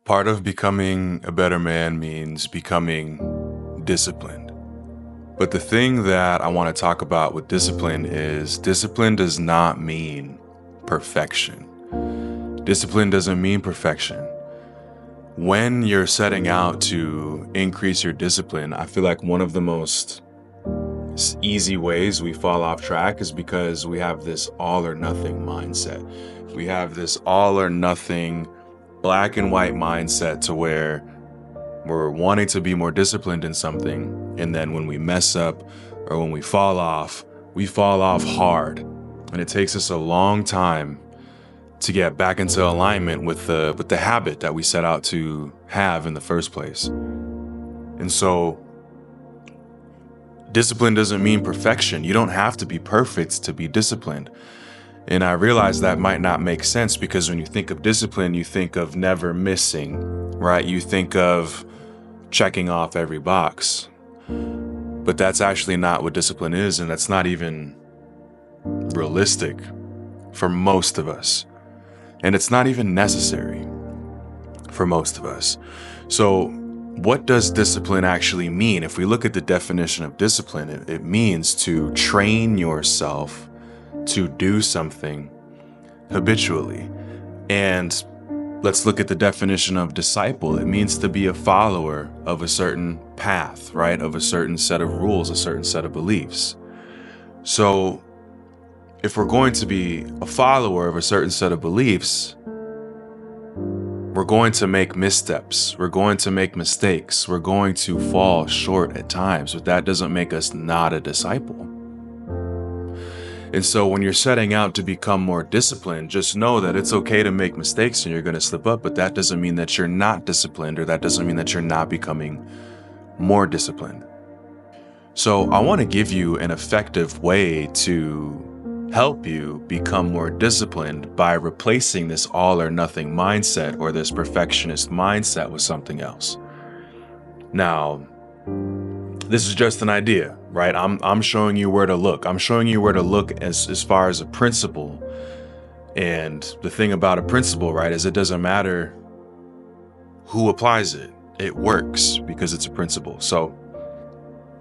Part of becoming a better man means becoming disciplined. But the thing that I want to talk about with discipline is discipline does not mean perfection. Discipline doesn't mean perfection. When you're setting out to increase your discipline, I feel like one of the most easy ways we fall off track is because we have this all or nothing mindset. We have this all or nothing black and white mindset to where we're wanting to be more disciplined in something, and then when we mess up or when we fall off hard, and it takes us a long time to get back into alignment with the habit that we set out to have in the first place. And so discipline doesn't mean perfection. You don't have to be perfect to be disciplined. And I realize that might not make sense because when you think of discipline, you think of never missing, right? You think of checking off every box. But that's actually not what discipline is, and that's not even realistic for most of us. And it's not even necessary for most of us. So what does discipline actually mean? If we look at the definition of discipline, it means to train yourself to do something habitually. And let's look at the definition of disciple. It means to be a follower of a certain path, right? Of a certain set of rules, a certain set of beliefs. So if we're going to be a follower of a certain set of beliefs, we're going to make missteps. We're going to make mistakes. We're going to fall short at times, but that doesn't make us not a disciple. And so when you're setting out to become more disciplined, just know that it's okay to make mistakes and you're going to slip up, but that doesn't mean that you're not disciplined, or that doesn't mean that you're not becoming more disciplined. So I want to give you an effective way to help you become more disciplined by replacing this all or nothing mindset or this perfectionist mindset with something else. Now, this is just an idea, right? I'm showing you where to look. I'm showing you where to look as far as a principle. And the thing about a principle, right, is it doesn't matter who applies it. It works because it's a principle. So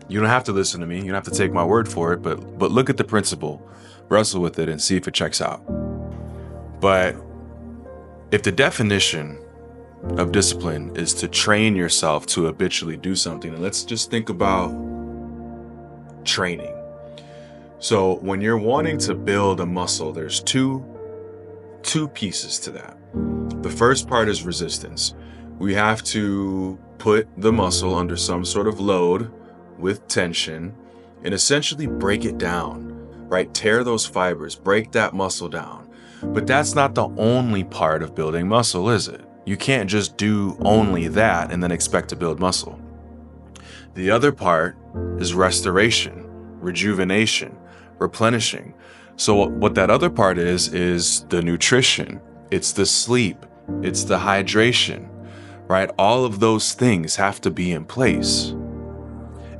you don't have to listen to me. You don't have to take my word for it, but look at the principle, wrestle with it, and see if it checks out. But if the definition of discipline is to train yourself to habitually do something, and let's just think about training. So when you're wanting to build a muscle, there's two pieces to that. The first part is resistance. We have to put the muscle under some sort of load with tension and essentially break it down, right? Tear those fibers, break that muscle down. But that's not the only part of building muscle, is it? You can't just do only that and then expect to build muscle. The other part is restoration, rejuvenation, replenishing. So what that other part is the nutrition, it's the sleep, it's the hydration, right? All of those things have to be in place.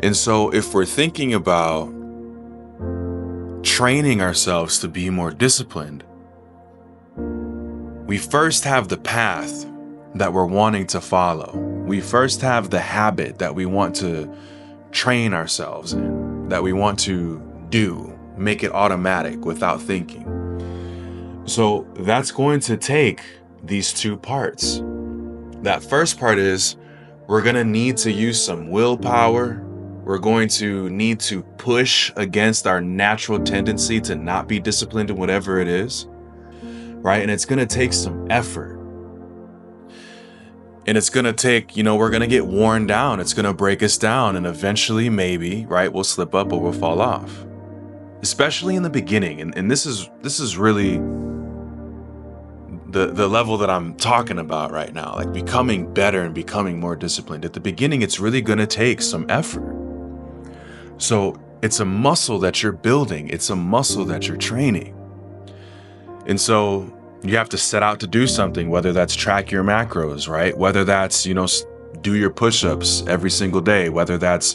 And so if we're thinking about training ourselves to be more disciplined, we first have the path that we're wanting to follow. We first have the habit that we want to train ourselves in, that we want to do, make it automatic without thinking. So that's going to take these two parts. That first part is we're going to need to use some willpower. We're going to need to push against our natural tendency to not be disciplined in whatever it is, right? And it's going to take some effort. And it's going to take, we're going to get worn down. It's going to break us down. And eventually, maybe, right, we'll slip up or we'll fall off. Especially in the beginning. And this is really the level that I'm talking about right now, like becoming better and becoming more disciplined. At the beginning, it's really going to take some effort. So it's a muscle that you're building. It's a muscle that you're training. And so you have to set out to do something, whether that's track your macros, right? Whether that's, do your push-ups every single day, whether that's,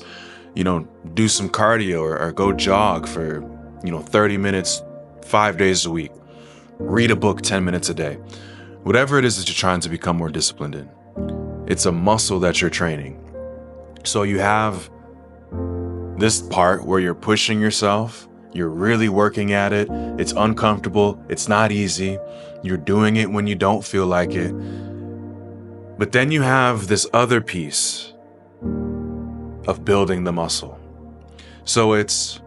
do some cardio or go jog for, 30 minutes, 5 days a week, read a book 10 minutes a day, whatever it is that you're trying to become more disciplined in. It's a muscle that you're training. So you have this part where you're pushing yourself, you're really working at it, it's uncomfortable, it's not easy, you're doing it when you don't feel like it. But then you have this other piece of building the muscle. So it's,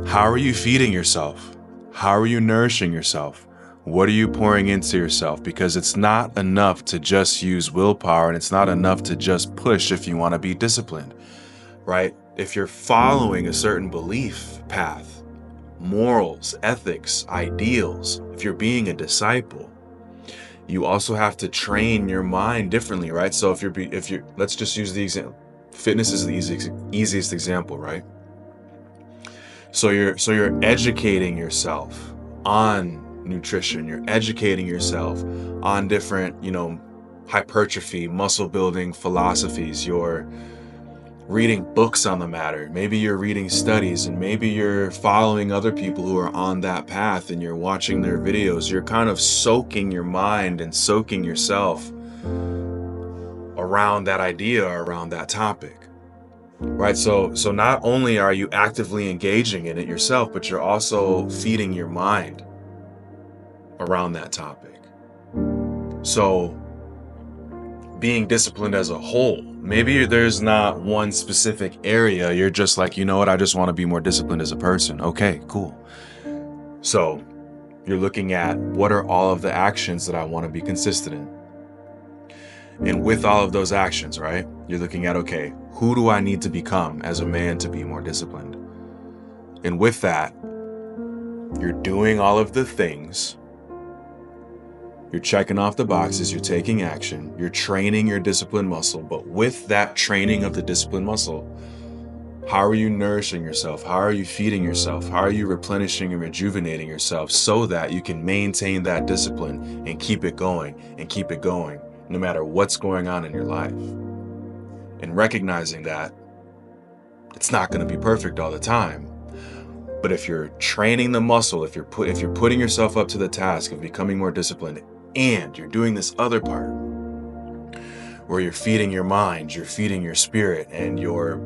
how are you feeding yourself? How are you nourishing yourself? What are you pouring into yourself? Because it's not enough to just use willpower, and it's not enough to just push if you want to be disciplined, right? If you're following a certain belief path, morals, ethics, ideals, if you're being a disciple, you also have to train your mind differently, right? So if you're, let's just use the example. Fitness is the easiest example, right? So you're educating yourself on nutrition. You're educating yourself on different, hypertrophy, muscle building philosophies. You're reading books on the matter. Maybe you're reading studies, and maybe you're following other people who are on that path and you're watching their videos. You're kind of soaking your mind and soaking yourself around that idea or around that topic. Right, so not only are you actively engaging in it yourself, but you're also feeding your mind around that topic. So being disciplined as a whole, maybe there's not one specific area. You're just like, you know what, I just want to be more disciplined as a person. Okay, cool. So you're looking at, what are all of the actions that I want to be consistent in? And with all of those actions, right, you're looking at, okay, who do I need to become as a man to be more disciplined? And with that, you're doing all of the things. You're checking off the boxes, you're taking action, you're training your discipline muscle. But with that training of the discipline muscle, how are you nourishing yourself? How are you feeding yourself? How are you replenishing and rejuvenating yourself so that you can maintain that discipline and keep it going, no matter what's going on in your life? And recognizing that it's not going to be perfect all the time. But if you're training the muscle, if you're putting yourself up to the task of becoming more disciplined, and you're doing this other part where you're feeding your mind, you're feeding your spirit, and you're,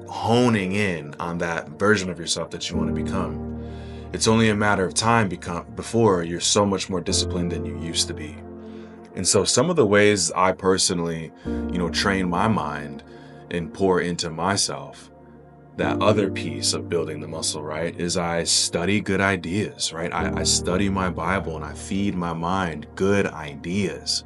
honing in on that version of yourself that you want to become, it's only a matter of time before you're so much more disciplined than you used to be. And so some of the ways I personally, train my mind and pour into myself, that other piece of building the muscle, right, is I study good ideas, right? I study my Bible and I feed my mind good ideas.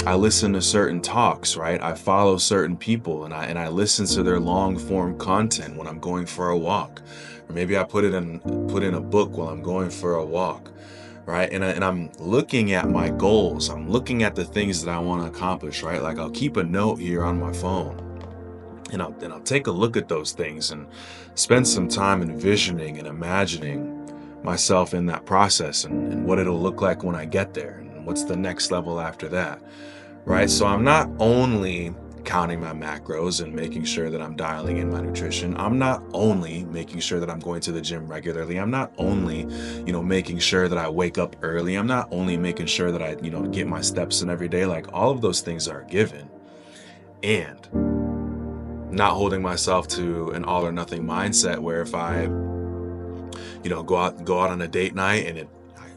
I listen to certain talks, right? I follow certain people and I listen to their long form content when I'm going for a walk. Or maybe I put in a book while I'm going for a walk. Right, and I'm looking at my goals. I'm looking at the things that I want to accomplish. Right, like I'll keep a note here on my phone, and I'll take a look at those things and spend some time envisioning and imagining myself in that process and what it'll look like when I get there, and what's the next level after that. Right, so I'm not only counting my macros and making sure that I'm dialing in my nutrition. I'm not only making sure that I'm going to the gym regularly. I'm not only, making sure that I wake up early. I'm not only making sure that I, get my steps in every day. Like, all of those things are given. And not holding myself to an all or nothing mindset where if I, go out on a date night and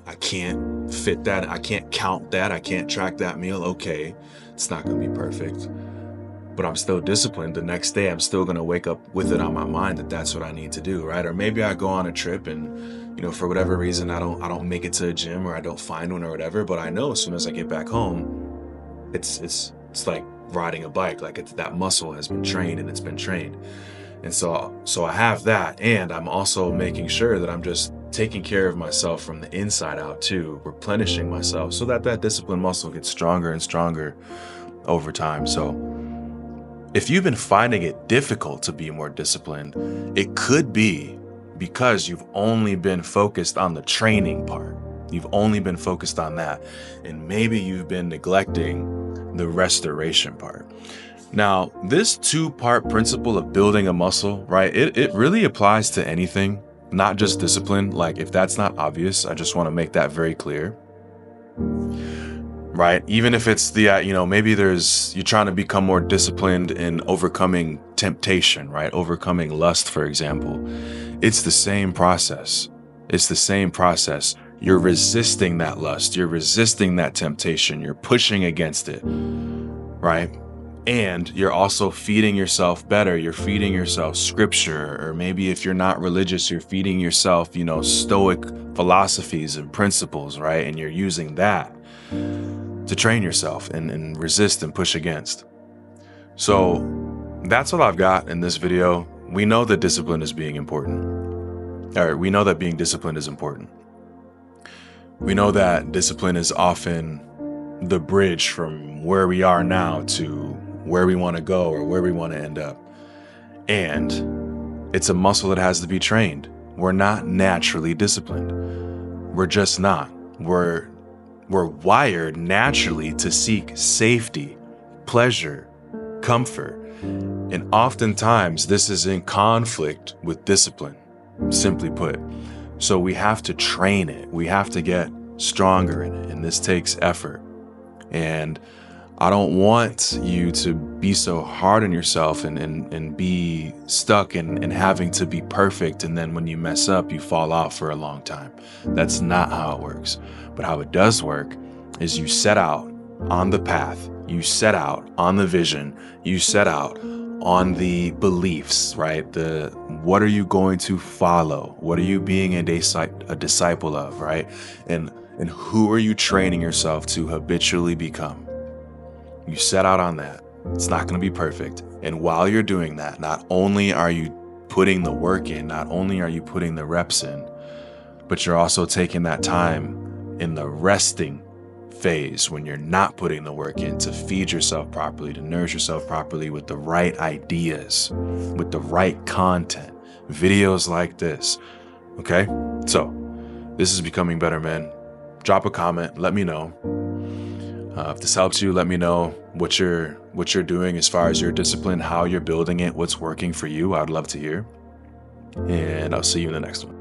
I can't fit that, I can't count that, I can't track that meal. Okay, it's not going to be perfect. But I'm still disciplined. The next day, I'm still going to wake up with it on my mind that that's what I need to do, right? Or maybe I go on a trip and, for whatever reason, I don't make it to a gym or I don't find one or whatever. But I know as soon as I get back home, it's like riding a bike. Like that muscle has been trained and it's been trained. And so I have that, and I'm also making sure that I'm just taking care of myself from the inside out too, replenishing myself so that discipline muscle gets stronger and stronger over time. So if you've been finding it difficult to be more disciplined, it could be because you've only been focused on the training part. You've only been focused on that. And maybe you've been neglecting the restoration part. Now, this 2-part principle of building a muscle, right? It really applies to anything, not just discipline. Like, if that's not obvious, I just want to make that very clear. right? Even if it's the, maybe you're trying to become more disciplined in overcoming temptation, right? Overcoming lust, for example. It's the same process. It's the same process. You're resisting that lust. You're resisting that temptation. You're pushing against it, right? And you're also feeding yourself better. You're feeding yourself scripture, or maybe if you're not religious, you're feeding yourself, Stoic philosophies and principles, right? And you're using that to train yourself and resist and push against. So that's what I've got in this video. We know that discipline is being important. Or we know that being disciplined is important. We know that discipline is often the bridge from where we are now to where we want to go or where we want to end up. And it's a muscle that has to be trained. We're not naturally disciplined. We're just not. We're wired naturally to seek safety, pleasure, comfort. And oftentimes this is in conflict with discipline, simply put. So we have to train it. We have to get stronger in it. And this takes effort. And I don't want you to be so hard on yourself and be stuck in having to be perfect. And then when you mess up, you fall off for a long time. That's not how it works. But how it does work is you set out on the path. You set out on the vision. You set out on the beliefs, right? What are you going to follow? What are you being a disciple of, right? And who are you training yourself to habitually become? You set out on that. It's not going to be perfect. And while you're doing that, not only are you putting the work in, not only are you putting the reps in, but you're also taking that time in the resting phase when you're not putting the work in to feed yourself properly, to nourish yourself properly with the right ideas, with the right content, videos like this. Okay? So this is Becoming Better, man. Drop a comment. Let me know. If this helps you, let me know what you're doing as far as your discipline, how you're building it, what's working for you. I'd love to hear. And I'll see you in the next one.